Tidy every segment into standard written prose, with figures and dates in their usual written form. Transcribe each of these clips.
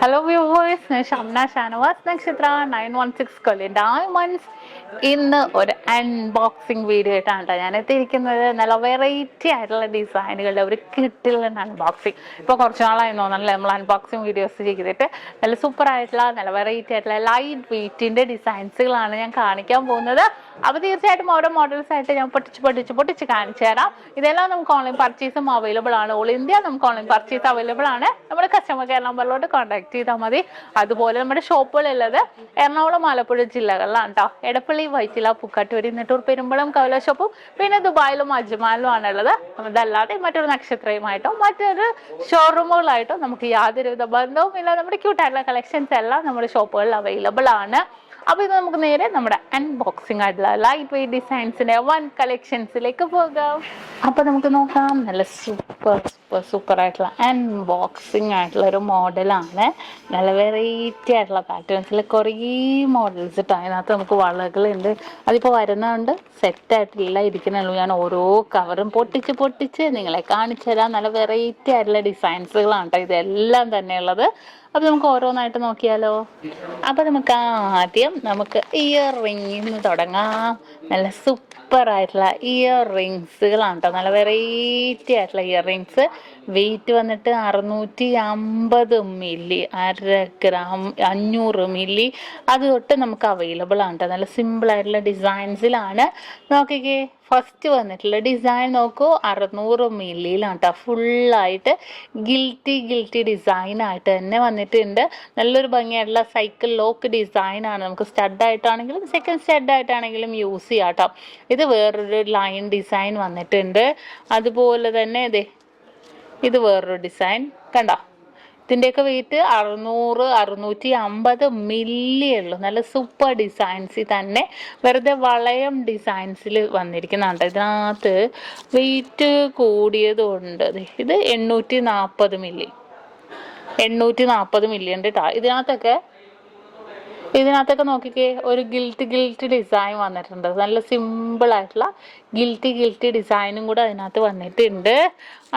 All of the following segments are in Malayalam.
Hello viewers, SHAMNA Nakshathra916GoldandDiamonds ഇന്ന് ഒരു അൺബോക്സിംഗ് വീഡിയോ ആയിട്ടാണ് ഞാൻ എത്തിയിരിക്കുന്നത്. നല്ല വെറൈറ്റി ആയിട്ടുള്ള ഡിസൈനുകളുടെ ഒരു കിട്ടിലുള്ള അൺബോക്സിങ്. ഇപ്പോൾ കുറച്ച് നാളായി തോന്നണല്ലേ നമ്മൾ അൺബോക്സിങ് വീഡിയോസ് ചെയ്തിട്ട്. നല്ല സൂപ്പർ ആയിട്ടുള്ള നല്ല വെറൈറ്റി ആയിട്ടുള്ള ലൈറ്റ് വെയ്റ്റിൻ്റെ ഡിസൈൻസുകളാണ് ഞാൻ കാണിക്കാൻ പോകുന്നത്. അപ്പോൾ തീർച്ചയായിട്ടും ഓരോ മോഡൽസ് ആയിട്ട് ഞാൻ പൊട്ടിച്ച് കാണിച്ചു തരാം. ഇതെല്ലാം നമുക്ക് ഓൺലൈൻ പർച്ചേസും അവൈലബിൾ ആണ്. ഓൾ ഇന്ത്യ നമുക്ക് ഓൺലൈൻ പർച്ചേസ് അവൈലബിൾ ആണ്. നമ്മുടെ കസ്റ്റമർ കെയർ നമ്പറിലോട്ട് കോൺടാക്ട് ചെയ്താൽ മതി. അതുപോലെ നമ്മുടെ ഷോപ്പുകളുള്ളത് എറണാകുളം, ആലപ്പുഴ ജില്ലകളിലാണ് കേട്ടോ. എടപ്പള്ളി, വൈറ്റില, പൂക്കാട്ടൂരി, നെട്ടൂർ, പെരുമ്പളം, കവല ഷോപ്പും പിന്നെ ദുബായിലും അജ്മാനിലും ആണുള്ളത്. അതല്ലാതെ മറ്റൊരു നക്ഷത്രയുമായിട്ടോ മറ്റൊരു ഷോറൂമുകളായിട്ടോ നമുക്ക് യാതൊരുവിധ ബന്ധവും ഇല്ല. നമ്മുടെ ക്യൂട്ടായിട്ടുള്ള കളക്ഷൻസ് എല്ലാം നമ്മുടെ ഷോപ്പുകളിൽ അവൈലബിൾ ആണ്. അപ്പോൾ ഇത് നമുക്ക് നേരെ നമ്മുടെ അൺബോക്സിംഗ് ആയിട്ടുള്ള ലൈറ്റ് വെയ്റ്റ് ഡിസൈൻസിന്റെ വൺ കളക്ഷൻസിലേക്ക് പോകാം. അപ്പോൾ നമുക്ക് നോക്കാം. നല്ല സൂപ്പർ ആയിട്ടുള്ള അൺബോക്സിംഗ് ആയിട്ടുള്ള ഒരു മോഡലാണ്. നല്ല വെറൈറ്റി ആയിട്ടുള്ള പാറ്റേൺസിൽ കുറേ മോഡൽസ് ഇട്ടോ. അതിനകത്ത് നമുക്ക് വളകളുണ്ട്. അതിപ്പോൾ വരുന്നതുകൊണ്ട് സെറ്റായിട്ടില്ല ഇരിക്കുന്നുള്ളൂ. ഞാൻ ഓരോ കവറും പൊട്ടിച്ച് നിങ്ങളെ കാണിച്ചു തരാം. നല്ല വെറൈറ്റി ആയിട്ടുള്ള ഡിസൈൻസുകളാണ് കേട്ടോ ഇതെല്ലാം തന്നെ ഉള്ളത്. അപ്പോൾ നമുക്ക് ഓരോന്നായിട്ട് നോക്കിയാലോ. അപ്പോൾ നമുക്ക് ആദ്യം ഇയർ റിങ്ങിന്ന് തുടങ്ങാം. നല്ല സൂപ്പർ ആയിട്ടുള്ള ഇയർ റിങ്സുകളാണ് കേട്ടോ. നല്ല വെറൈറ്റി ആയിട്ടുള്ള ഇയർ റിങ്സ്. വെയിറ്റ് വന്നിട്ട് 650 മില്ലി, 1/2 ഗ്രാം, 500 മില്ലി അത് തൊട്ട് നമുക്ക് അവൈലബിൾ ആണ് കേട്ടോ. നല്ല സിമ്പിളായിട്ടുള്ള ഡിസൈൻസിലാണ്. നോക്കിക്കേ, ഫസ്റ്റ് വന്നിട്ടുള്ള ഡിസൈൻ നോക്കൂ, 600 മില്ലിയിലാണ് കേട്ടോ. ഫുള്ളായിട്ട് ഗിൽറ്റി ഡിസൈനായിട്ട് തന്നെ വന്നിട്ടുണ്ട്. നല്ലൊരു ഭംഗിയായിട്ടുള്ള സൈക്കിൾ ലോക്ക് ഡിസൈനാണ്. നമുക്ക് സ്റ്റഡായിട്ടാണെങ്കിലും സെക്കൻഡ് സ്റ്റഡായിട്ടാണെങ്കിലും യൂസ് ചെയ്യാം കേട്ടോ. ഇത് വേറൊരു ലൈൻ ഡിസൈൻ വന്നിട്ടുണ്ട്. അതുപോലെ തന്നെ ഇത് വേറൊരു ഡിസൈൻ കണ്ടോ. ഇതിൻ്റെയൊക്കെ വെയിറ്റ് 600-650 മില്ലിയേ ഉള്ളൂ. നല്ല സൂപ്പർ ഡിസൈൻസിൽ തന്നെ വെറുതെ വളയം ഡിസൈൻസിൽ വന്നിരിക്കുന്നുണ്ട്. ഇതിനകത്ത് വെയിറ്റ് കൂടിയതുകൊണ്ട് ഇത് 840 മില്ലി ഉണ്ട് കേട്ടോ. ഇതിനകത്തൊക്കെ നോക്കിക്കേ, ഒരു ഗിൽറ്റ് ഡിസൈൻ വന്നിട്ടുണ്ട്. നല്ല സിമ്പിളായിട്ടുള്ള ഗിൽറ്റി ഡിസൈനും കൂടെ അതിനകത്ത് വന്നിട്ടുണ്ട്.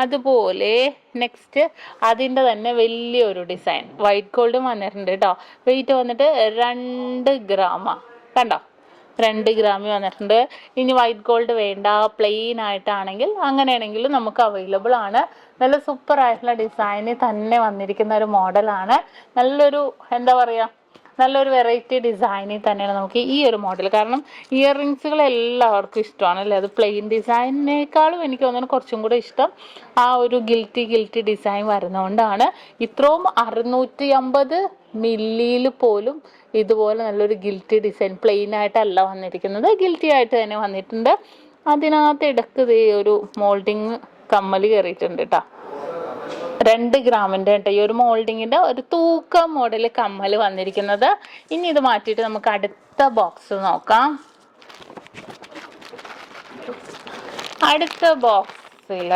അതുപോലെ നെക്സ്റ്റ് അതിൻ്റെ തന്നെ വലിയൊരു ഡിസൈൻ വൈറ്റ് ഗോൾഡും വന്നിട്ടുണ്ട് കേട്ടോ. വെയിറ്റ് വന്നിട്ട് 2 ഗ്രാമാണ് കണ്ടോ. 2 ഗ്രാമിൽ വന്നിട്ടുണ്ട്. ഇനി വൈറ്റ് ഗോൾഡ് വേണ്ട, പ്ലെയിൻ ആയിട്ടാണെങ്കിൽ അങ്ങനെയാണെങ്കിലും നമുക്ക് അവൈലബിൾ ആണ്. നല്ല സൂപ്പർ ആയിട്ടുള്ള ഡിസൈനിൽ തന്നെ വന്നിരിക്കുന്ന ഒരു മോഡലാണ്. നല്ലൊരു നല്ലൊരു വെറൈറ്റി ഡിസൈനിൽ തന്നെയാണ് നമുക്ക് ഈ ഒരു മോഡൽ. കാരണം ഇയർ റിങ്സുകൾ എല്ലാവർക്കും ഇഷ്ടമാണ് അല്ലേ. അത് പ്ലെയിൻ ഡിസൈനിനേക്കാളും എനിക്ക് തോന്നുന്നു കുറച്ചും കൂടെ ഇഷ്ടം ആ ഒരു ഗിൽറ്റി ഡിസൈൻ വരുന്നതുകൊണ്ടാണ്. ഇത്രയും 650 മില്ലിയിൽ പോലും ഇതുപോലെ നല്ലൊരു ഗിൽറ്റി ഡിസൈൻ പ്ലെയിൻ ആയിട്ടല്ല വന്നിരിക്കുന്നത്, ഗിൽറ്റി ആയിട്ട് തന്നെ വന്നിട്ടുണ്ട്. അതിനകത്ത് ഇടക്ക് ഒരു മോൾഡിങ് കമ്മൽ കയറിയിട്ടുണ്ട് കേട്ടോ. 2 ഗ്രാമിൻ്റെ കേട്ടോ ഈ ഒരു മോൾഡിങ്ങിൻ്റെ ഒരു തൂക്കം മോഡൽ കമ്മൽ വന്നിരിക്കുന്നത്. ഇനി ഇത് മാറ്റിയിട്ട് നമുക്ക് അടുത്ത ബോക്സ് നോക്കാം. അടുത്ത ബോക്സിൽ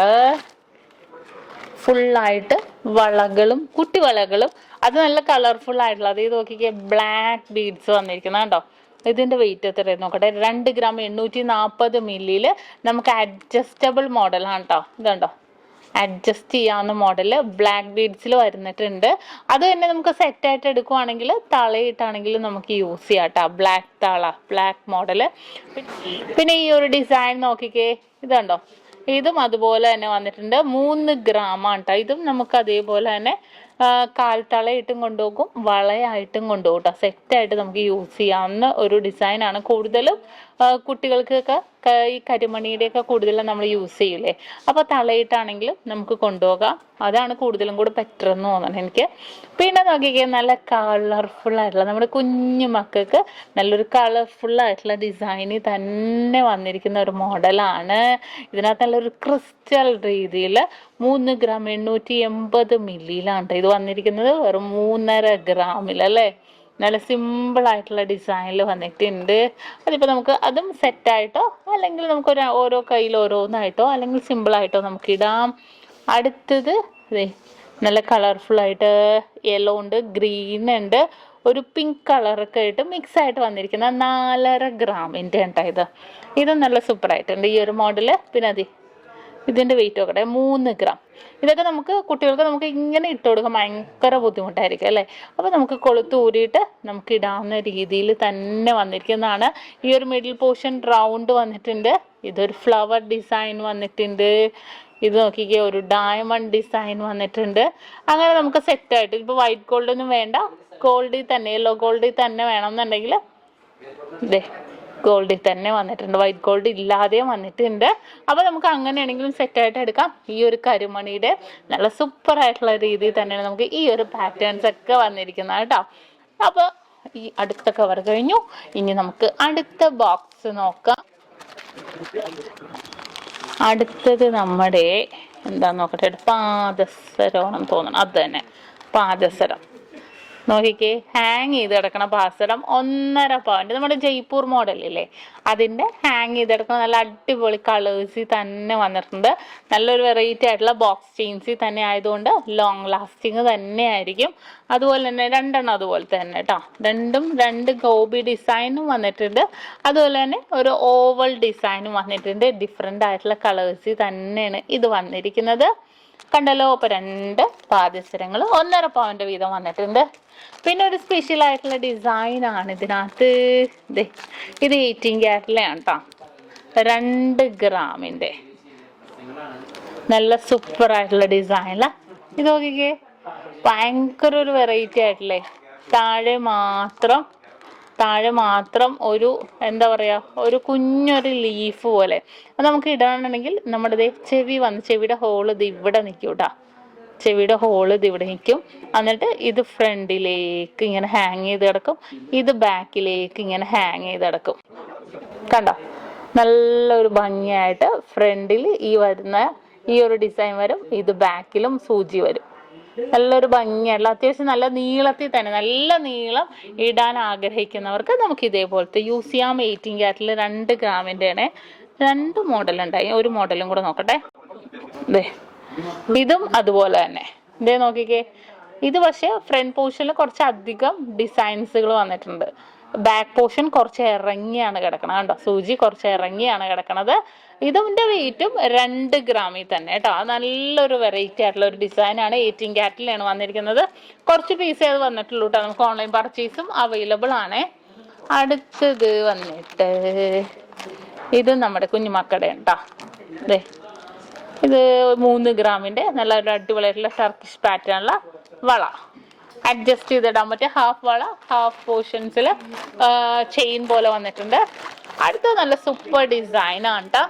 ഫുള്ളായിട്ട് വളകളും കുട്ടി വളകളും അത് നല്ല കളർഫുൾ ആയിട്ടുള്ള അത് നോക്കിക്കേ, ബ്ലാക്ക് ബീഡ്സ് വന്നിരിക്കുന്നത് കേട്ടോ. ഇതിൻ്റെ വെയിറ്റ് എത്രയാണ് നോക്കട്ടെ. 2 ഗ്രാം 840 മില്ലിയിൽ നമുക്ക് അഡ്ജസ്റ്റബിൾ മോഡലാണ് കേട്ടോ. ഇതുണ്ടോ, അഡ്ജസ്റ്റ് ചെയ്യാവുന്ന മോഡൽ ബ്ലാക്ക് ബീഡ്സിൽ വരുന്നിട്ടുണ്ട്. അത് തന്നെ നമുക്ക് സെറ്റായിട്ട് എടുക്കുവാണെങ്കിൽ തളയിട്ടാണെങ്കിലും നമുക്ക് യൂസ് ചെയ്യാം കേട്ടോ. Black model. പിന്നെ ഈ ഒരു ഡിസൈൻ നോക്കിക്കേ, ഇതുണ്ടോ. ഇതും അതുപോലെ തന്നെ വന്നിട്ടുണ്ട്. 3 ഗ്രാമാണ് കേട്ടോ. ഇതും നമുക്ക് അതേപോലെ തന്നെ കാൽത്തളയിട്ടും കൊണ്ടുപോകും, വളയായിട്ടും കൊണ്ടുപോകും കേട്ടോ. സെറ്റായിട്ട് നമുക്ക് യൂസ് ചെയ്യാവുന്ന ഒരു ഡിസൈനാണ്. കൂടുതലും കുട്ടികൾക്കൊക്കെ ഈ കരിമണിയുടെയൊക്കെ കൂടുതലും നമ്മൾ യൂസ് ചെയ്യൂലേ, അപ്പോൾ തളയിട്ടാണെങ്കിലും നമുക്ക് കൊണ്ടുപോകാം. അതാണ് കൂടുതലും കൂടെ ബെറ്റർ എന്ന് തോന്നുന്നത് എനിക്ക്. പിന്നെ നോക്കിക്കേ, നല്ല കളർഫുൾ ആയിട്ടുള്ള നമ്മുടെ കുഞ്ഞു മക്കൾക്ക് നല്ലൊരു കളർഫുൾ ആയിട്ടുള്ള ഡിസൈനിൽ തന്നെ വന്നിരിക്കുന്ന ഒരു മോഡലാണ്. ഇതിനകത്ത് നല്ലൊരു ക്രിസ്റ്റൽ രീതിയിൽ 3 ഗ്രാം 880 മില്ലിയിലാണ് ഇത് വന്നിരിക്കുന്നത്. വെറും 3.5 ഗ്രാമിലല്ലേ. നല്ല സിമ്പിളായിട്ടുള്ള ഡിസൈനിൽ വന്നിട്ടുണ്ട്. അതിപ്പോൾ നമുക്ക് അതും സെറ്റായിട്ടോ അല്ലെങ്കിൽ നമുക്ക് ഓരോ കയ്യിൽ ഓരോന്നായിട്ടോ അല്ലെങ്കിൽ സിമ്പിളായിട്ടോ നമുക്ക് ഇടാം. അടുത്തത് നല്ല കളർഫുള്ളായിട്ട് യെല്ലോ ഉണ്ട്, ഗ്രീൻ ഉണ്ട്, ഒരു പിങ്ക് കളറൊക്കെ ആയിട്ട് മിക്സ് ആയിട്ട് വന്നിരിക്കുന്ന 4.5 ഗ്രാമിൻ്റെ കേട്ടോ ഇത്. ഇത് നല്ല സൂപ്പറായിട്ടുണ്ട് ഈ ഒരു മോഡല്. പിന്നെ ഇതിൻ്റെ വെയിറ്റ് നോക്കട്ടെ, 3 ഗ്രാം. ഇതൊക്കെ കുട്ടികൾക്ക് നമുക്ക് ഇങ്ങനെ ഇട്ട് കൊടുക്കാൻ ഭയങ്കര ബുദ്ധിമുട്ടായിരിക്കും അല്ലേ. അപ്പോൾ നമുക്ക് കൊളുത്ത് ഊരിയിട്ട് നമുക്ക് ഇടാവുന്ന രീതിയിൽ തന്നെ വന്നിരിക്കുന്നതാണ്. ഈ ഒരു മിഡിൽ പോർഷൻ റൗണ്ട് വന്നിട്ടുണ്ട്. ഇതൊരു ഫ്ലവർ ഡിസൈൻ വന്നിട്ടുണ്ട്. ഇത് നോക്കിക്കേ, ഒരു ഡയമണ്ട് ഡിസൈൻ വന്നിട്ടുണ്ട്. അങ്ങനെ നമുക്ക് സെറ്റായിട്ട് ഇപ്പോൾ വൈറ്റ് ഗോൾഡ് ഒന്നും വേണ്ട, ഗോൾഡിൽ തന്നെ യെല്ലോ ഗോൾഡിൽ തന്നെ വേണമെന്നുണ്ടെങ്കിൽ ഇതേ ഗോൾഡിൽ തന്നെ വന്നിട്ടുണ്ട്, വൈറ്റ് ഗോൾഡ് ഇല്ലാതെയും വന്നിട്ടുണ്ട്. അപ്പോൾ നമുക്ക് അങ്ങനെയാണെങ്കിലും സെറ്റായിട്ട് എടുക്കാം. ഈ ഒരു കരിമണിയുടെ നല്ല സൂപ്പറായിട്ടുള്ള രീതിയിൽ തന്നെയാണ് നമുക്ക് ഈ ഒരു പാറ്റേൺസ് ഒക്കെ വന്നിരിക്കുന്നത് കേട്ടോ. അപ്പോൾ ഈ അടുത്ത കവർ കഴിഞ്ഞു. ഇനി നമുക്ക് അടുത്ത ബോക്സ് നോക്കാം. അടുത്തത് നമ്മുടെ എന്താന്ന് നോക്കട്ടെ, പാദസരമാണെന്ന് തോന്നണം. അത് തന്നെ, പാദസരം. നോക്കിക്കേ, ഹാങ് ചെയ്ത് കിടക്കണ പാദസരം 1.5 പവൻ്റെ നമ്മുടെ ജയ്പൂർ മോഡലില്ലേ, അതിൻ്റെ ഹാങ് ചെയ്ത് കിടക്കണ നല്ല അടിപൊളി കളേഴ്സിൽ തന്നെ വന്നിട്ടുണ്ട്. നല്ലൊരു വെറൈറ്റി ആയിട്ടുള്ള ബോക്സ് ചെയിൻസിൽ തന്നെ ആയതുകൊണ്ട് ലോങ് ലാസ്റ്റിങ് തന്നെ ആയിരിക്കും. അതുപോലെ തന്നെ 2 അതുപോലെ തന്നെ കേട്ടോ, 2 ഗോബി ഡിസൈനും വന്നിട്ടുണ്ട്. അതുപോലെ തന്നെ ഒരു ഓവൽ ഡിസൈനും വന്നിട്ടുണ്ട്. ഡിഫറെൻ്റ് ആയിട്ടുള്ള കളേഴ്സിൽ തന്നെയാണ് ഇത് വന്നിരിക്കുന്നത്. കണ്ടല്ലോ. അപ്പോൾ 2 പാദസരങ്ങൾ 1.5 പവൻ്റെ വീതം വന്നിട്ടുണ്ട്. പിന്നെ ഒരു സ്പെഷ്യൽ ആയിട്ടുള്ള ഡിസൈനാണ് ഇതിനകത്ത്. ഇത് 18 ക്യാരറ്റിലാണ് കേട്ടോ, 2 ഗ്രാമിൻ്റെ നല്ല സൂപ്പറായിട്ടുള്ള ഡിസൈനിലാണ്. ഇത് നോക്കിക്കേ, ഭയങ്കര ഒരു വെറൈറ്റി ആയിട്ടില്ലേ. താഴെ മാത്രം ഒരു എന്താ പറയുക, ഒരു കുഞ്ഞൊരു ലീഫ് പോലെ. അത് നമുക്ക് ഇടാണെന്നുണ്ടെങ്കിൽ നമ്മുടെ ചെവിയുടെ ഹോള് ഇത് ഇവിടെ നിൽക്കും കേട്ടോ. ചെവിയുടെ ഹോള് ഇത് ഇവിടെ നിൽക്കും. എന്നിട്ട് ഇത് ഫ്രണ്ടിലേക്ക് ഇങ്ങനെ ഹാങ് ചെയ്ത് കിടക്കും, ഇത് ബാക്കിലേക്ക് ഇങ്ങനെ ഹാങ് ചെയ്ത് കിടക്കും. കണ്ടോ, നല്ലൊരു ഭംഗിയായിട്ട് ഫ്രണ്ടിൽ ഈ ഒരു ഡിസൈൻ വരും, ഇത് ബാക്കിലും സൂചി വരും. നല്ലൊരു ഭംഗിയായിട്ടുള്ള, അത്യാവശ്യം നല്ല നീളത്തിൽ തന്നെ, നല്ല നീളം ഇടാൻ ആഗ്രഹിക്കുന്നവർക്ക് നമുക്ക് ഇതേപോലത്തെ യൂസ് ചെയ്യാം. 18 ക്യാരറ്റിൽ 2 ഗ്രാമിൻ്റെ ആണ്. 2 മോഡലുണ്ടായി, ഒരു മോഡലും കൂടെ നോക്കട്ടെ. ഇതും അതുപോലെ തന്നെ. ഇതേ നോക്കിക്കേ, ഇത് പക്ഷേ ഫ്രണ്ട് പോർഷനിൽ കുറച്ച് അധികം ഡിസൈൻസുകൾ വന്നിട്ടുണ്ട്. ബാക്ക് പോർഷൻ കുറച്ച് ഇറങ്ങിയാണ് കിടക്കണത്. കണ്ടോ, സൂചി കുറച്ച് ഇറങ്ങിയാണ് കിടക്കണത്. ഇതിൻ്റെ വെയിറ്റും 2 ഗ്രാമിൽ തന്നെ കേട്ടോ. നല്ലൊരു വെറൈറ്റി ആയിട്ടുള്ള ഒരു ഡിസൈനാണ്. 18 ക്യാരറ്റിലാണ് വന്നിരിക്കുന്നത്. കുറച്ച് പീസേ അത് വന്നിട്ടുള്ളൂ കേട്ടോ. നമുക്ക് ഓൺലൈൻ പർച്ചേസും അവൈലബിൾ ആണ്. അടുത്തത് വന്നിട്ട് ഇത് നമ്മുടെ കുഞ്ഞുമക്കളുടെ കേട്ടോ. ഇത് 3 ഗ്രാമിൻ്റെ നല്ലൊരു അടിപൊളിയായിട്ടുള്ള ടർക്കിഷ് പാറ്റേണുള്ള വള. അഡ്ജസ്റ്റ് ചെയ്തിടാൻ പറ്റിയ ഹാഫ് വള, ഹാഫ് പോർഷൻസിൽ ചെയിൻ പോലെ വന്നിട്ടുണ്ട്. അടുത്ത നല്ല സൂപ്പർ ഡിസൈനാണ് കേട്ടോ.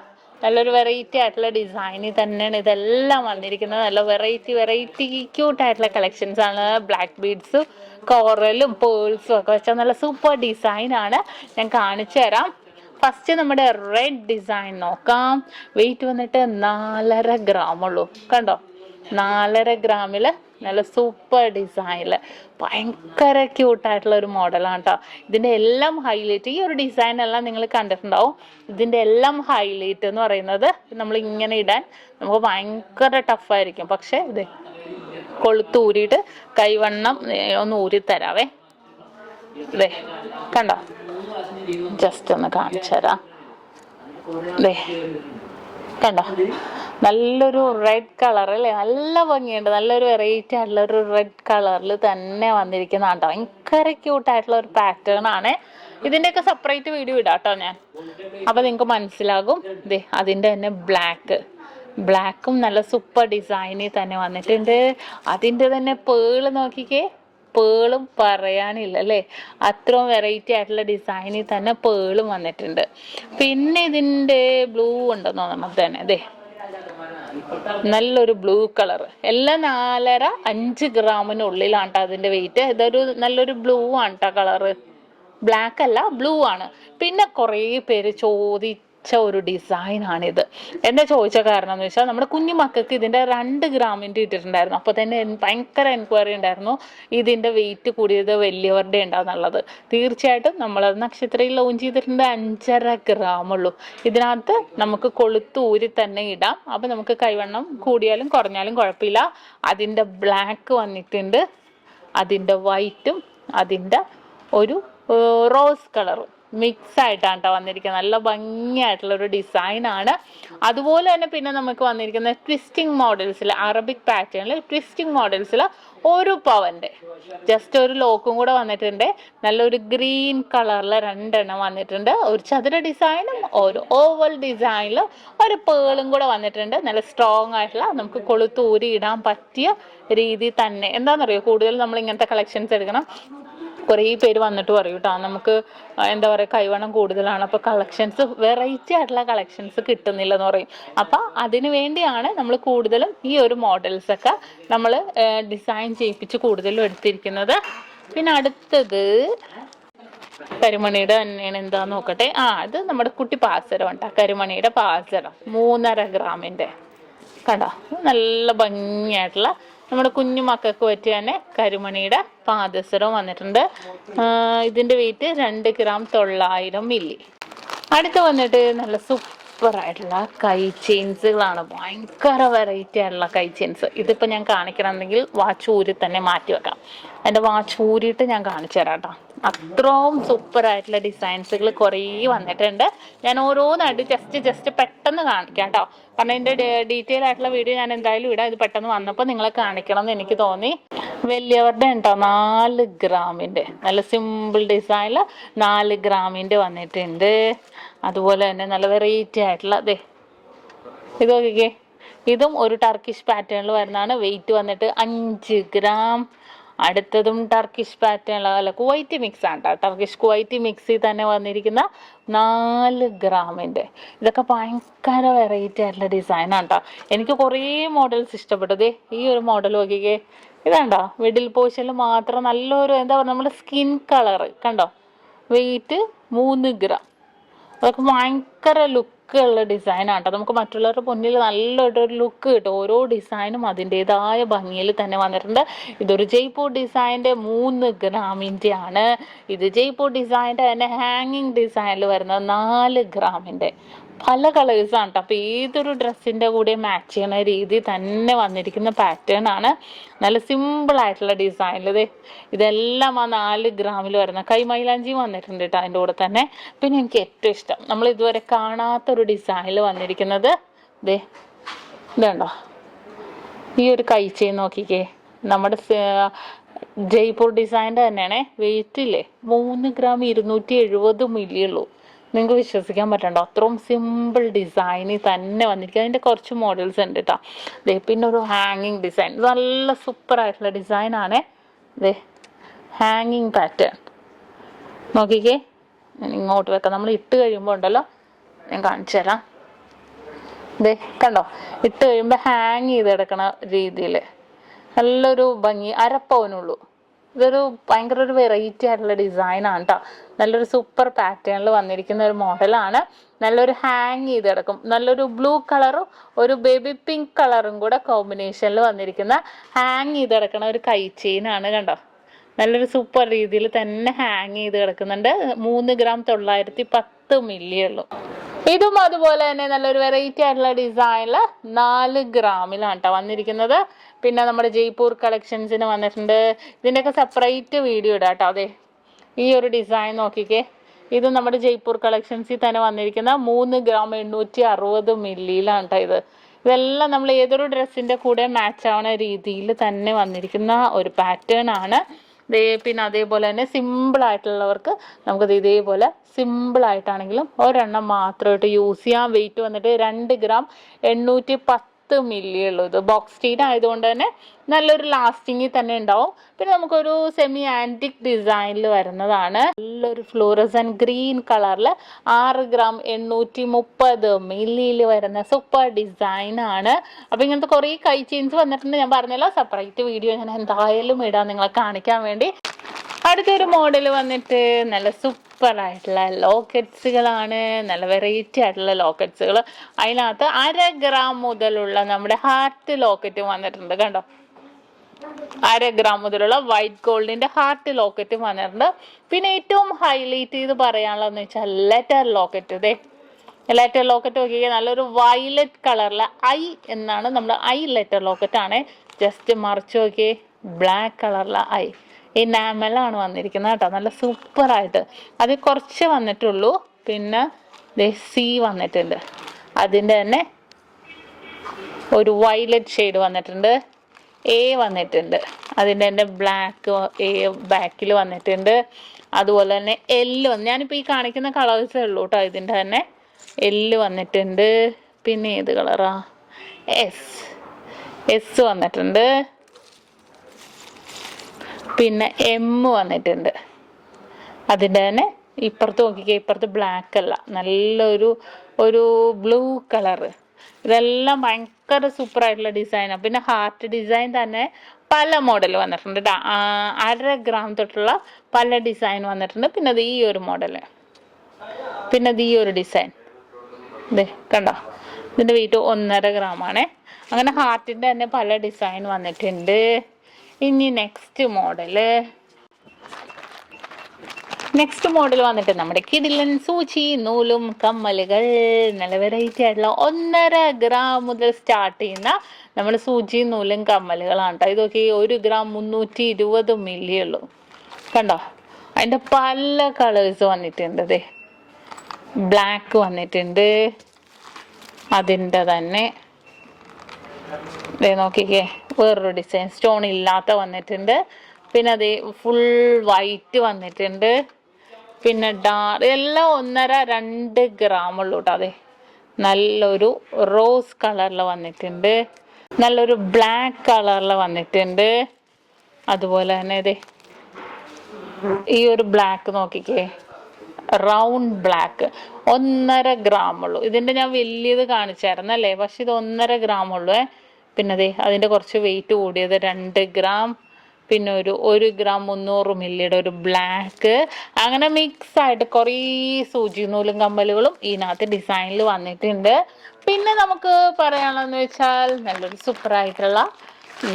നല്ലൊരു വെറൈറ്റി ആയിട്ടുള്ള ഡിസൈനിൽ തന്നെയാണ് ഇതെല്ലാം വന്നിരിക്കുന്നത്. നല്ല വെറൈറ്റി ക്യൂട്ടായിട്ടുള്ള കളക്ഷൻസ് ആണ്. ബ്ലാക്ക് ബീഡ്സും കോറലും പേൾസും ഒക്കെ വെച്ചാൽ നല്ല സൂപ്പർ ഡിസൈനാണ്. ഞാൻ കാണിച്ചു തരാം. ഫസ്റ്റ് നമ്മുടെ റെഡ് ഡിസൈൻ നോക്കാം. വെയിറ്റ് വന്നിട്ട് 4.5 ഗ്രാമുള്ളൂ. കണ്ടോ, 4.5 ഗ്രാമിൽ നല്ല സൂപ്പർ ഡിസൈനിൽ ഭയങ്കര ക്യൂട്ടായിട്ടുള്ള ഒരു മോഡലാണ് കേട്ടോ. ഇതിൻ്റെ എല്ലാം ഹൈലൈറ്റ്, ഈ ഒരു ഡിസൈനെല്ലാം നിങ്ങൾ കണ്ടിട്ടുണ്ടാവും. ഇതിൻ്റെ എല്ലാം ഹൈലൈറ്റ് എന്ന് പറയുന്നത് നമ്മൾ ഇങ്ങനെ ഇടാൻ നമുക്ക് ഭയങ്കര ടഫായിരിക്കും. പക്ഷേ ഇത് കൊളുത്തൂരിയിട്ട് കൈവണ്ണം ഒന്ന് ഊരിത്തരാവേ. കണ്ടോ, ജസ്റ്റ് ഒന്ന് കാണിച്ചു തരാം. കണ്ടോ, നല്ലൊരു റെഡ് കളർ അല്ലേ, നല്ല ഭംഗിയുണ്ട്. നല്ലൊരു വെറൈറ്റി ആയിട്ടുള്ള ഒരു റെഡ് കളറിൽ തന്നെ വന്നിരിക്കുന്നതാണ്. ഭയങ്കര ക്യൂട്ടായിട്ടുള്ള ഒരു പാറ്റേൺ ആണ്. ഇതിൻ്റെയൊക്കെ സെപ്പറേറ്റ് വീഡിയോ ഇടാം കേട്ടോ ഞാൻ, അപ്പോൾ നിങ്ങൾക്ക് മനസ്സിലാകും. അതിൻ്റെ തന്നെ ബ്ലാക്കും നല്ല സൂപ്പർ ഡിസൈനിൽ തന്നെ വന്നിട്ടുണ്ട്. അതിൻ്റെ തന്നെ പേള് നോക്കിക്കേ, പേളും പറയാനില്ല അല്ലേ, അത്രയും വെറൈറ്റി ആയിട്ടുള്ള ഡിസൈനിൽ തന്നെ പേളും വന്നിട്ടുണ്ട്. പിന്നെ ഇതിൻ്റെ ബ്ലൂ ഉണ്ടെന്ന് തോന്നണം തന്നെ. നല്ലൊരു ബ്ലൂ കളർ, എല്ലാം 4.5 ഗ്രാമിനുള്ളിലാണ് കേട്ടോ അതിൻ്റെ വെയിറ്റ്. ഇതൊരു നല്ലൊരു ബ്ലൂ ആണ് കേട്ടോ കളറ്, ബ്ലാക്ക് അല്ല ബ്ലൂ ആണ്. പിന്നെ കുറേ പേര് ഒരു ഡിസൈനാണിത്. എന്താ ചോദിച്ച കാരണം എന്ന് വെച്ചാൽ നമ്മുടെ കുഞ്ഞു മക്കൾക്ക് ഇതിൻ്റെ 2 ഗ്രാമിൻ്റെ ഇട്ടിട്ടുണ്ടായിരുന്നു. അപ്പോൾ തന്നെ ഭയങ്കര എൻക്വയറി ഉണ്ടായിരുന്നു ഇതിൻ്റെ വെയിറ്റ് കൂടിയത് വലിയവരുടെ ഉണ്ടാകുന്നുള്ളത്. തീർച്ചയായിട്ടും നമ്മളത് നക്ഷത്രയിൽ ലോഞ്ച് ചെയ്തിട്ടുണ്ട്. 5.5 ഗ്രാമുള്ളൂ. ഇതിനകത്ത് നമുക്ക് കൊളുത്തൂരി തന്നെ ഇടാം. അപ്പോൾ നമുക്ക് കൈവണ്ണം കൂടിയാലും കുറഞ്ഞാലും കുഴപ്പമില്ല. അതിൻ്റെ ബ്ലാക്ക് വന്നിട്ടുണ്ട്, അതിൻ്റെ വൈറ്റും അതിൻ്റെ ഒരു റോസ് കളറും മിക്സ് ആയിട്ടാണ് കേട്ടോ വന്നിരിക്കുന്നത്. നല്ല ഭംഗിയായിട്ടുള്ളൊരു ഡിസൈനാണ്. അതുപോലെ തന്നെ പിന്നെ നമുക്ക് വന്നിരിക്കുന്ന ട്വിസ്റ്റിംഗ് മോഡൽസിൽ, അറബിക് പാറ്റേണിൽ ട്വിസ്റ്റിംഗ് മോഡൽസിൽ 1 പവൻ്റെ ജസ്റ്റ് ഒരു ലോക്കും കൂടെ വന്നിട്ടുണ്ട്. നല്ലൊരു ഗ്രീൻ കളറിൽ 2 എണ്ണം വന്നിട്ടുണ്ട്. ഒരു ചതുര ഡിസൈനും ഒരു ഓവൽ ഡിസൈനിലും ഒരു പേളും കൂടെ വന്നിട്ടുണ്ട്. നല്ല സ്ട്രോങ് ആയിട്ടുള്ള നമുക്ക് കൊളുത്തൂരി ഇടാൻ പറ്റിയ രീതി തന്നെ. എന്താണെന്നറിയോ, കൂടുതൽ നമ്മൾ ഇങ്ങനത്തെ കളക്ഷൻസ് എടുക്കണം. കുറേ പേര് വന്നിട്ട് പറയും കേട്ടോ, നമുക്ക് എന്താ പറയുക, കൈവണ്ണം കൂടുതലാണ്, അപ്പോൾ കളക്ഷൻസ് വെറൈറ്റി ആയിട്ടുള്ള കളക്ഷൻസ് കിട്ടുന്നില്ലെന്ന് പറയും. അപ്പം അതിന് വേണ്ടിയാണ് നമ്മൾ കൂടുതലും ഈ ഒരു മോഡൽസൊക്കെ നമ്മൾ ഡിസൈൻ ചെയ്യിപ്പിച്ച് കൂടുതലും എടുത്തിരിക്കുന്നത്. പിന്നെ അടുത്തത് കരിമണിയുടെ തന്നെയാണ്. എന്താന്ന് നോക്കട്ടെ. അത് നമ്മുടെ കുട്ടി പാസരം കേട്ടോ, കരിമണിയുടെ പാസരം 3.5 ഗ്രാമിൻ്റെ കണ്ടോ. നല്ല ഭംഗിയായിട്ടുള്ള നമ്മുടെ കുഞ്ഞു മക്കൾക്ക് പറ്റിയ തന്നെ കരിമണിയുടെ പാദസരവും വന്നിട്ടുണ്ട്. ഇതിൻ്റെ വെയിറ്റ് 2 ഗ്രാം 900 മില്ലി. അടുത്ത് വന്നിട്ട് നല്ല സൂപ്പറായിട്ടുള്ള കൈ ചെയിൻസുകളാണ്. ഭയങ്കര വെറൈറ്റി ആയിട്ടുള്ള കൈ ചെയിൻസ്. ഇതിപ്പോൾ ഞാൻ കാണിക്കണമെങ്കിൽ വാച്ച് ഊരി തന്നെ മാറ്റി വെക്കാം. എൻ്റെ വാച്ച് ഊരിയിട്ട് ഞാൻ കാണിച്ചു തരാം കേട്ടോ. അത്രയും സൂപ്പറായിട്ടുള്ള ഡിസൈൻസുകൾ കുറേ വന്നിട്ടുണ്ട്. ഞാൻ ഓരോന്നായിട്ട് ജസ്റ്റ് പെട്ടെന്ന് കാണിക്കാം കേട്ടോ. കാരണം ഇതിൻ്റെ ഡീറ്റെയിൽ ആയിട്ടുള്ള വീഡിയോ ഞാൻ എന്തായാലും ഇടാം. ഇത് പെട്ടെന്ന് വന്നപ്പോൾ നിങ്ങളെ കാണിക്കണം എന്ന് എനിക്ക് തോന്നി. വലിയവരുടെ ഉണ്ടോ 4 ഗ്രാമിൻ്റെ നല്ല സിമ്പിൾ ഡിസൈനിൽ 4 ഗ്രാമിൻ്റെ വന്നിട്ടുണ്ട്. അതുപോലെ തന്നെ നല്ല വെറൈറ്റി ആയിട്ടുള്ള ഇത് നോക്കിക്കേ. ഇതും ഒരു ടർക്കിഷ് പാറ്റേണിൽ വരുന്നതാണ്. വെയിറ്റ് വന്നിട്ട് 5 ഗ്രാം. അടുത്തതും ടർക്കിഷ് പാറ്റേൺ അല്ല, കുവൈറ്റ് മിക്സ് ആണ് കേട്ടോ. ടർക്കിഷ് കുവൈറ്റ് മിക്സിൽ തന്നെ വന്നിരിക്കുന്ന 4 ഗ്രാമിൻ്റെ. ഇതൊക്കെ ഭയങ്കര വെറൈറ്റി ആയിട്ടുള്ള ഡിസൈനാണ് കേട്ടോ. എനിക്ക് കുറേ മോഡൽസ് ഇഷ്ടപ്പെട്ടത്. ഈ ഒരു മോഡൽ നോക്കിക്കേ. ഇതാണ്ടോ, മിഡിൽ പോർഷനിൽ മാത്രം നല്ലൊരു എന്താ പറയുക, നമ്മുടെ സ്കിൻ കളർ കണ്ടോ. Weight 3 gram. അതൊക്കെ ഭയങ്കര ലുക്കുള്ള ഡിസൈനാണ് കേട്ടോ. നമുക്ക് മറ്റുള്ളവരുടെ മുന്നിൽ നല്ലൊരു ലുക്ക് കിട്ടും. ഓരോ ഡിസൈനും അതിൻ്റെതായ ഭംഗിയിൽ തന്നെ വന്നിട്ടുണ്ട്. ഇതൊരു ജയ്പൂർ ഡിസൈൻ്റെ 3 ഗ്രാമിൻ്റെ ആണ്. ഇത് ജയ്പൂർ ഡിസൈൻ്റെ തന്നെ ഹാങ്ങിങ് ഡിസൈനിൽ വരുന്നത് 4 ഗ്രാമിൻ്റെ. പല കളേഴ്സാണ് കേട്ടോ. അപ്പോൾ ഏതൊരു ഡ്രസ്സിൻ്റെ കൂടെ മാച്ച് ചെയ്യുന്ന രീതി തന്നെ വന്നിരിക്കുന്ന പാറ്റേൺ ആണ്. നല്ല സിമ്പിളായിട്ടുള്ള ഡിസൈനിൽ ഇതെല്ലാം 4 ഗ്രാമിൽ വരുന്ന കൈമൈലാഞ്ചിയും വന്നിട്ടുണ്ട് കേട്ടോ അതിൻ്റെ കൂടെ തന്നെ. പിന്നെ എനിക്ക് ഏറ്റവും ഇഷ്ടം നമ്മൾ ഇതുവരെ കാണാത്തൊരു ഡിസൈനിൽ വന്നിരിക്കുന്നത് ഇതുണ്ടോ, ഈ ഒരു കൈ ചെയിൻ നോക്കിക്കേ. നമ്മുടെ ജയ്പൂർ ഡിസൈൻ്റെ തന്നെയാണേ. വെയിറ്റ് ഇല്ലേ 3 ഗ്രാം 270 മില്ലി ഉള്ളൂ. നിങ്ങൾക്ക് വിശ്വസിക്കാൻ പറ്റണ്ടോ, അത്രയും സിമ്പിൾ ഡിസൈനിൽ തന്നെ വന്നിരിക്കുക. അതിൻ്റെ കുറച്ച് മോഡൽസ് ഉണ്ട് കേട്ടോ. പിന്നെ ഒരു ഹാങ്ങിങ് ഡിസൈൻ. ഇത് നല്ല സൂപ്പറായിട്ടുള്ള ഡിസൈനാണേ. ഹാങ്ങിങ് പാറ്റേൺ നോക്കിക്കേ. ഇങ്ങോട്ട് വെക്കാം. നമ്മൾ ഇട്ട് കഴിയുമ്പോൾ ഉണ്ടല്ലോ, ഞാൻ കാണിച്ചു തരാം. കണ്ടോ, ഇട്ട് കഴിയുമ്പോൾ ഹാങ് ചെയ്ത് കിടക്കണ രീതിയിൽ നല്ലൊരു ഭംഗി. അരപ്പവനുള്ളൂ. ഇതൊരു ഭയങ്കര ഒരു വെറൈറ്റി ആയിട്ടുള്ള ഡിസൈനാണ് കേട്ടോ. നല്ലൊരു സൂപ്പർ പാറ്റേണിൽ വന്നിരിക്കുന്ന ഒരു മോഡലാണ്. നല്ലൊരു ഹാങ് ചെയ്ത് കിടക്കും. നല്ലൊരു ബ്ലൂ കളറും ഒരു ബേബി പിങ്ക് കളറും കൂടെ കോമ്പിനേഷനിൽ വന്നിരിക്കുന്ന ഹാങ് ചെയ്ത് കിടക്കുന്ന ഒരു കൈ ചെയിനാണ് കണ്ടോ. നല്ലൊരു സൂപ്പർ രീതിയിൽ തന്നെ ഹാങ് ചെയ്ത് കിടക്കുന്നുണ്ട്. 3 ഗ്രാം 910 മില്ലി ഉള്ളൂ. ഇതും അതുപോലെ തന്നെ നല്ലൊരു വെറൈറ്റി ആയിട്ടുള്ള ഡിസൈനിൽ 4 ഗ്രാമിലാണ് കേട്ടോ വന്നിരിക്കുന്നത്. പിന്നെ നമ്മുടെ ജയ്പൂർ കളക്ഷൻസിന് വന്നിട്ടുണ്ട്. ഇതിൻ്റെയൊക്കെ സെപ്പറേറ്റ് വീഡിയോ ഇടാം കേട്ടോ. ഈ ഒരു ഡിസൈൻ നോക്കിക്കേ. ഇത് നമ്മുടെ ജയ്പൂർ കളക്ഷൻസിൽ തന്നെ വന്നിരിക്കുന്ന 3 ഗ്രാം 860 മില്ലിയിലാണ് കേട്ടോ. ഇതെല്ലാം നമ്മൾ ഏതൊരു ഡ്രസ്സിൻ്റെ കൂടെ മാച്ച് ആവുന്ന രീതിയിൽ തന്നെ വന്നിരിക്കുന്ന ഒരു പാറ്റേൺ ആണ്. പിന്നെ അതേപോലെ തന്നെ സിമ്പിളായിട്ടുള്ളവർക്ക് നമുക്കത് ഇതേപോലെ സിമ്പിളായിട്ടാണെങ്കിലും ഒരെണ്ണം മാത്രമായിട്ട് യൂസ് ചെയ്യാം. വെയിറ്റ് വന്നിട്ട് 2 ഗ്രാം 810 മില്ലി ഉള്ളൂ. ഇത് ബോക്സ് സ്റ്റീൽ ആയതുകൊണ്ട് തന്നെ നല്ലൊരു ലാസ്റ്റിങ്ങിൽ തന്നെ ഉണ്ടാവും. പിന്നെ നമുക്കൊരു സെമി ആൻറ്റിക് ഡിസൈനിൽ വരുന്നതാണ്. നല്ലൊരു ഫ്ലോറസൻ ഗ്രീൻ കളറിൽ 6 ഗ്രാം 830 മില്ലിയിൽ വരുന്ന സൂപ്പർ ഡിസൈനാണ്. അപ്പോൾ ഇങ്ങനത്തെ കുറേ കൈ ചെയിൻസ് വന്നിട്ടുണ്ട്. ഞാൻ പറഞ്ഞല്ലോ, സെപ്പറേറ്റ് വീഡിയോ ഞാൻ എന്തായാലും ഇടാം നിങ്ങളെ കാണിക്കാൻ വേണ്ടി. അടുത്തൊരു മോഡൽ വന്നിട്ട് നല്ല സൂപ്പറായിട്ടുള്ള ലോക്കറ്റ്സുകളാണ്. നല്ല വെറൈറ്റി ആയിട്ടുള്ള ലോക്കറ്റ്സുകൾ. അതിനകത്ത് 1/2 ഗ്രാം മുതലുള്ള നമ്മുടെ ഹാർട്ട് ലോക്കറ്റും വന്നിട്ടുണ്ട് കണ്ടോ. 1/2 ഗ്രാം മുതലുള്ള വൈറ്റ് ഗോൾഡിന്റെ ഹാർട്ട് ലോക്കറ്റും വന്നിട്ടുണ്ട്. പിന്നെ ഏറ്റവും ഹൈലൈറ്റ് ചെയ്ത് പറയാനുള്ളതെന്ന് വെച്ചാൽ ലെറ്റർ ലോക്കറ്റ്. ലെറ്റർ ലോക്കറ്റ് നോക്കിയാൽ നല്ലൊരു വയലറ്റ് കളറിലെ ഐ എന്നാണ് നമ്മുടെ ഐ ലെറ്റർ ലോക്കറ്റ് ആണ്. ജസ്റ്റ് മറിച്ച് നോക്കിയേ, ബ്ലാക്ക് കളറിലെ ഐ. എനാമലാണ് വന്നിരിക്കുന്നത് കേട്ടോ. നല്ല സൂപ്പറായിട്ട്. അത് കുറച്ച് വന്നിട്ടുള്ളൂ. പിന്നെ സി വന്നിട്ടുണ്ട്. അതിൻ്റെ തന്നെ ഒരു വയലറ്റ് ഷെയ്ഡ് വന്നിട്ടുണ്ട്. എ വന്നിട്ടുണ്ട്. അതിൻ്റെ തന്നെ ബ്ലാക്ക് എ ബാക്കിൽ വന്നിട്ടുണ്ട്. അതുപോലെ തന്നെ എല്ല് ഞാനിപ്പോൾ ഈ കാണിക്കുന്ന കളേഴ്സേ ഉള്ളൂ കേട്ടോ. ഇതിൻ്റെ തന്നെ എല്ല് വന്നിട്ടുണ്ട്. പിന്നെ ഏത് കളറാ? എസ് വന്നിട്ടുണ്ട്. പിന്നെ എം വന്നിട്ടുണ്ട്. അതിൻ്റെ തന്നെ ഇപ്പുറത്ത് നോക്കിക്കേ, ഇപ്പുറത്ത് ബ്ലാക്ക് അല്ല, നല്ലൊരു ബ്ലൂ കളറ്. ഇതെല്ലാം ഭയങ്കര സൂപ്പറായിട്ടുള്ള ഡിസൈനാണ്. പിന്നെ ഹാർട്ട് ഡിസൈൻ തന്നെ പല മോഡൽ വന്നിട്ടുണ്ട്. 1.5 ഗ്രാം തൊട്ടുള്ള പല ഡിസൈൻ വന്നിട്ടുണ്ട്. പിന്നെ അത് ഈ ഒരു മോഡല്, പിന്നെ അത് ഈ ഒരു ഡിസൈൻ ഇതേ കണ്ടോ. ഇതിൻ്റെ വെയിറ്റ് 1.5 ഗ്രാമാണ്. അങ്ങനെ ഹാർട്ടിൻ്റെ തന്നെ പല ഡിസൈൻ വന്നിട്ടുണ്ട്. ഇനി നെക്സ്റ്റ് മോഡൽ വന്നിട്ട് നമ്മുടെ കിടിലൻ സൂചി നൂലും കമ്മലുകൾ. നല്ല വെറൈറ്റി ആയിട്ടുള്ള 1.5 ഗ്രാം മുതൽ സ്റ്റാർട്ട് ചെയ്യുന്ന നമ്മൾ സൂചി നൂലും കമ്മലുകളാണ് കേട്ടോ. ഇതൊക്കെ 1 ഗ്രാം 320 മില്ലി ഉള്ളൂ. കണ്ടോ, അതിൻ്റെ പല കളേഴ്സ് വന്നിട്ടുണ്ട്. അതെ ബ്ലാക്ക് വന്നിട്ടുണ്ട്. അതിൻ്റെ തന്നെ നോക്കിക്കേ, വേറൊരു ഡിസൈൻ സ്റ്റോൺ ഇല്ലാത്ത വന്നിട്ടുണ്ട്. പിന്നെ അത് ഫുൾ വൈറ്റ് വന്നിട്ടുണ്ട്. പിന്നെ എല്ലാം 1.5-2 ഗ്രാം ഉള്ളൂ കേട്ടോ. അതെ നല്ലൊരു റോസ് കളറിൽ വന്നിട്ടുണ്ട്. നല്ലൊരു ബ്ലാക്ക് കളറിൽ വന്നിട്ടുണ്ട്. അതുപോലെ തന്നെ അതെ ഈ ഒരു ബ്ലാക്ക് നോക്കിക്കേ, റൗണ്ട് ബ്ലാക്ക് 1.5 ഗ്രാം ഉള്ളൂ. ഇതിൻ്റെ ഞാൻ വലിയത് കാണിച്ചായിരുന്നല്ലേ, പക്ഷെ ഇത് 1.5 ഗ്രാം ഉള്ളൂ. പിന്നെ അതെ അതിൻ്റെ കുറച്ച് വെയിറ്റ് കൂടിയത് 2 ഗ്രാം. പിന്നെ 1 ഗ്രാം 300 മില്ലിയുടെ ഒരു ബ്ലാക്ക്. അങ്ങനെ മിക്സ് ആയിട്ട് കുറേ സൂചി നൂലും കമ്മലുകളും ഇതിനകത്ത് ഡിസൈനിൽ വന്നിട്ടുണ്ട്. പിന്നെ നമുക്ക് പറയാനുള്ളതെന്ന് വെച്ചാൽ നല്ലൊരു സൂപ്പറായിട്ടുള്ള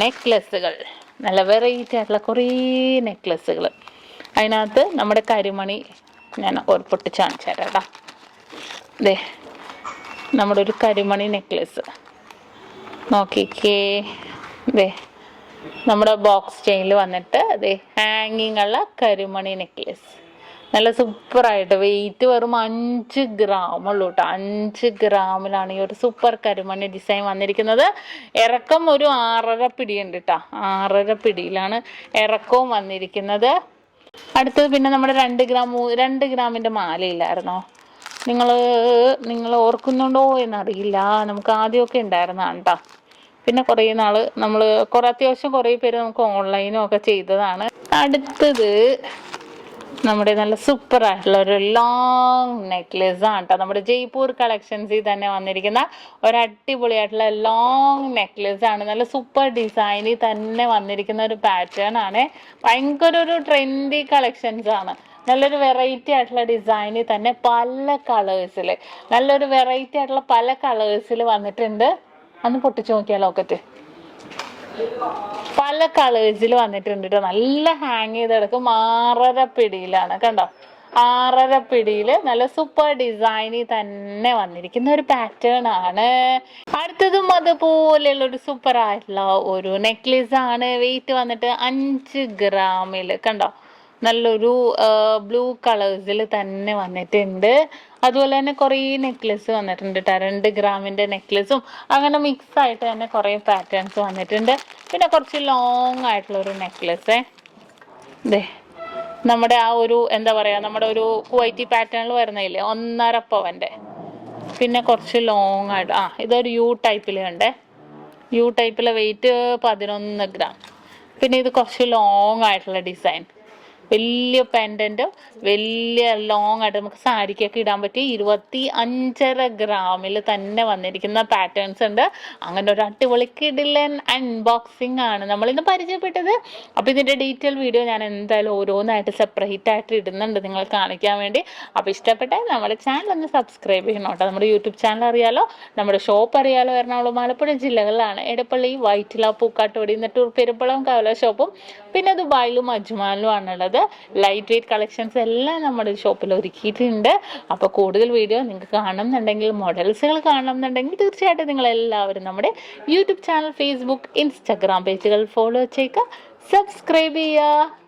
നെക്ലെസ്സുകൾ, നല്ല വെറൈറ്റി ആയിട്ടുള്ള കുറേ നെക്ലെസ്സുകൾ. അതിനകത്ത് നമ്മുടെ കരിമണി ഞാൻ പൊട്ടിച്ച് കാണിച്ചു തരാം കേട്ടോ. ദേ നമ്മുടെ ഒരു കരിമണി നെക്ലെസ് നോക്കിക്കേ. ദേ നമ്മുടെ ബോക്സ് ചെയിനിൽ വന്നിട്ട് അതെ ഹാങ്ങിങ് ഉള്ള കരിമണി നെക്ലെസ്. നല്ല സൂപ്പറായിട്ട് വെയിറ്റ് വെറും 5 ഗ്രാം ഉള്ളൂ കേട്ടോ. 5 ഗ്രാമിലാണ് ഈ ഒരു സൂപ്പർ കരിമണി ഡിസൈൻ വന്നിരിക്കുന്നത്. ഇറക്കം ഒരു 6.5 പിടിയുണ്ട് കേട്ടോ. 6.5 പിടിയിലാണ് ഇറക്കവും വന്നിരിക്കുന്നത്. അടുത്തത് പിന്നെ നമ്മുടെ 2 ഗ്രാമിൻ്റെ മാലയില്ലായിരുന്നോ? നിങ്ങൾ ഓർക്കുന്നുണ്ടോ എന്നറിയില്ല. നമുക്ക് ആദ്യമൊക്കെ ഉണ്ടായിരുന്നതാണ് കേട്ടോ. പിന്നെ കുറേ നാൾ നമ്മൾ അത്യാവശ്യം കുറേ പേര് നമുക്ക് ഓൺലൈനും ഒക്കെ ചെയ്തതാണ്. അടുത്തത് നമ്മുടെ നല്ല സൂപ്പറായിട്ടുള്ള ഒരു ലോങ് നെക്ലെസ് ആണ് കേട്ടോ. നമ്മുടെ ജയ്പൂർ കളക്ഷൻസിൽ തന്നെ വന്നിരിക്കുന്ന ഒരു അടിപൊളിയായിട്ടുള്ള ലോങ് നെക്ലെസ് ആണ്. നല്ല സൂപ്പർ ഡിസൈനിൽ തന്നെ വന്നിരിക്കുന്ന ഒരു പാറ്റേൺ ആണ്. ഭയങ്കര ഒരു ട്രെൻഡി കളക്ഷൻസ് ആണ്. നല്ലൊരു വെറൈറ്റി ആയിട്ടുള്ള ഡിസൈനിൽ തന്നെ പല കളേഴ്സിൽ, നല്ലൊരു വെറൈറ്റി ആയിട്ടുള്ള പല കളേഴ്സിൽ വന്നിട്ടുണ്ട്. അന്ന് പൊട്ടിച്ചു നോക്കിയാൽ ലോക്കറ്റ് പല കളേഴ്സിൽ വന്നിട്ടുണ്ട് കേട്ടോ. നല്ല ഹാങ് ചെയ്തെടുക്കും. 6.5 പിടിയിലാണ് കണ്ടോ. 6.5 പിടിയിൽ നല്ല സൂപ്പർ ഡിസൈനിൽ തന്നെ വന്നിരിക്കുന്ന ഒരു പാറ്റേൺ ആണ്. അടുത്തതും അതുപോലെയുള്ള ഒരു സൂപ്പർ ആയിട്ടുള്ള ഒരു നെക്ലേസ് ആണ്. വെയിറ്റ് വന്നിട്ട് 5 ഗ്രാമിൽ കണ്ടോ. നല്ലൊരു ബ്ലൂ കളേഴ്സിൽ തന്നെ വന്നിട്ടുണ്ട്. അതുപോലെ തന്നെ കുറേ നെക്ലെസ് വന്നിട്ടുണ്ട് കേട്ടോ. 2 ഗ്രാമിൻ്റെ നെക്ലെസും അങ്ങനെ മിക്സ് ആയിട്ട് തന്നെ കുറേ പാറ്റേൺസ് വന്നിട്ടുണ്ട്. പിന്നെ കുറച്ച് ലോങ് ആയിട്ടുള്ളൊരു നെക്ലെസ് ഇതേ നമ്മുടെ ആ ഒരു എന്താ പറയുക, നമ്മുടെ ഒരു കുവൈറ്റി പാറ്റേണിൽ വരുന്നില്ലേ 1.5 പവൻ്റെ. പിന്നെ കുറച്ച് ലോങ് ആയിട്ട് ഇതൊരു യു ടൈപ്പിലുണ്ട്. യു ടൈപ്പിലെ വെയിറ്റ് 11 ഗ്രാം. പിന്നെ ഇത് കുറച്ച് ലോങ് ആയിട്ടുള്ള ഡിസൈൻ, വലിയ പെൻഡൻറ്റും വലിയ ലോങ് ആയിട്ട് നമുക്ക് സാരിക്കൊക്കെ ഇടാൻ പറ്റി 25.5 ഗ്രാമിൽ തന്നെ വന്നിരിക്കുന്ന പാറ്റേൺസ് ഉണ്ട്. അങ്ങനെ ഒരു അടിപൊളി കിടിലൻ അൺബോക്സിങ് ആണ് നമ്മളിന്ന് പരിചയപ്പെട്ടത്. അപ്പോൾ ഇതിൻ്റെ ഡീറ്റെയിൽ വീഡിയോ ഞാൻ എന്തായാലും ഓരോന്നായിട്ട് സെപ്പറേറ്റ് ആയിട്ട് ഇടുന്നുണ്ട് നിങ്ങൾ കാണിക്കാൻ വേണ്ടി. അപ്പോൾ ഇഷ്ടപ്പെട്ടാൽ നമ്മുടെ ചാനൽ ഒന്ന് സബ്സ്ക്രൈബ് ചെയ്യണം കേട്ടോ. നമ്മുടെ യൂട്യൂബ് ചാനൽ അറിയാലോ, നമ്മുടെ ഷോപ്പ് അറിയാലോ. എറണാകുളം ആലപ്പുഴ ജില്ലകളിലാണ്. എടപ്പള്ളി, വൈറ്റില, പൂക്കാട്ടുപടി, നെട്ടൂർ, പെരുമ്പളം, കവല ഷോപ്പും പിന്നെ ദുബായിലും അജ്മാനിലും ആണുള്ളത്. ലൈറ്റ് വെയ്റ്റ് കളക്ഷൻസ് എല്ലാം നമ്മുടെ ഷോപ്പിൽ ഒരുക്കിയിട്ടുണ്ട്. അപ്പോൾ കൂടുതൽ വീഡിയോ നിങ്ങൾക്ക് കാണണമെന്നുണ്ടെങ്കിൽ, മോഡൽസുകൾ കാണണമെന്നുണ്ടെങ്കിൽ തീർച്ചയായിട്ടും നിങ്ങളെല്ലാവരും നമ്മുടെ യൂട്യൂബ് ചാനൽ, ഫേസ്ബുക്ക്, ഇൻസ്റ്റാഗ്രാം പേജുകൾ ഫോളോ ചെയ്യുക, സബ്സ്ക്രൈബ് ചെയ്യുക.